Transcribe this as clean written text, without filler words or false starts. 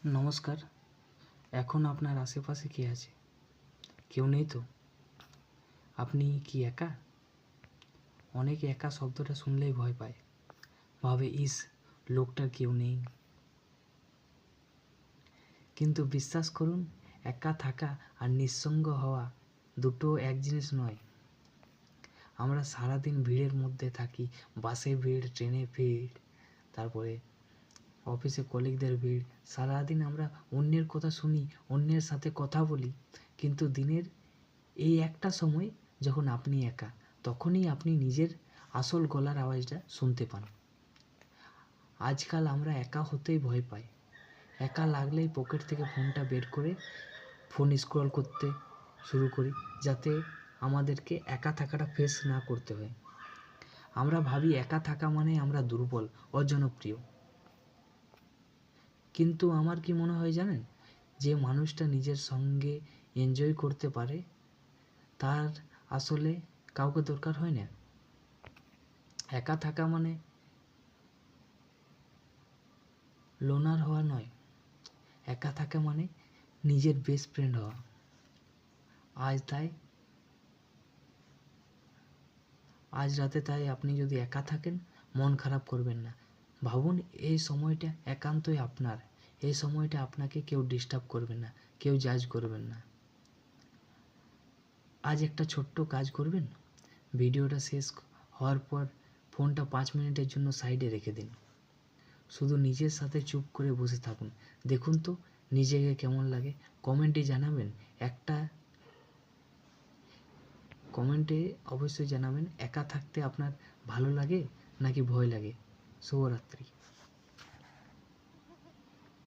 নমস্কার। এখন আপনার আশেপাশে কে আছে? কেউ নেই তো? আপনি কি একা? অনেকে একা শব্দটা শুনলেই ভয় পায়, ভাবে ইস, লোকটার কেউ নেই। কিন্তু বিশ্বাস করুন, একা থাকা আর নিঃসঙ্গ হওয়া দুটো এক জিনিস নয়। আমরা সারাদিন ভিড়ের মধ্যে থাকি, বাসে ভিড়, ট্রেনে ভিড়, তারপরে অফিসে কলিগদের ভিড়। সারাদিন আমরা অন্যের কথা শুনি, অন্যের সাথে কথা বলি, কিন্তু দিনের এই একটা সময় যখন আপনি একা, তখনই আপনি নিজের আসল গলার আওয়াজটা শুনতে পান। আজকাল আমরা একা হতেই ভয় পাই। একা লাগলেই পকেট থেকে ফোনটা বের করে ফোন স্ক্রল করতে শুরু করি, যাতে আমাদেরকে একা থাকাটা ফেস না করতে হয়। আমরা ভাবি একা থাকা মানে আমরা দুর্বল, অজনপ্রিয়। কিন্তু আমার কি মনে হয় জানেন, যে মানুষটা নিজের সঙ্গে এনজয় করতে পারে, তার আসলে কাউকে দরকার হয় না। একা থাকা মানে লোনার হওয়া নয়, একা থাকা মানে নিজের বেস্ট ফ্রেন্ড হওয়া। আজ রাতে তাই আপনি যদি একা থাকেন, মন খারাপ করবেন না। ভাবুন, এই সময়টা একান্তই আপনার। এই সময়টা আপনাকে কেউ ডিস্টার্ব করবে না, কেউ জাজ করবেন না। আজ একটা ছোট্ট কাজ করবেন, ভিডিওটা শেষ হওয়ার পর ফোনটা 5 মিনিটের জন্য সাইডে রেখে দিন। শুধু নিজের সাথে চুপ করে বসে থাকুন। দেখুন তো নিজেকে কেমন লাগে। কমেন্টে জানাবেন, কমেন্টে অবশ্যই জানাবেন, একা থাকতে আপনার ভালো লাগে নাকি ভয় লাগে। শুভরাত্রি।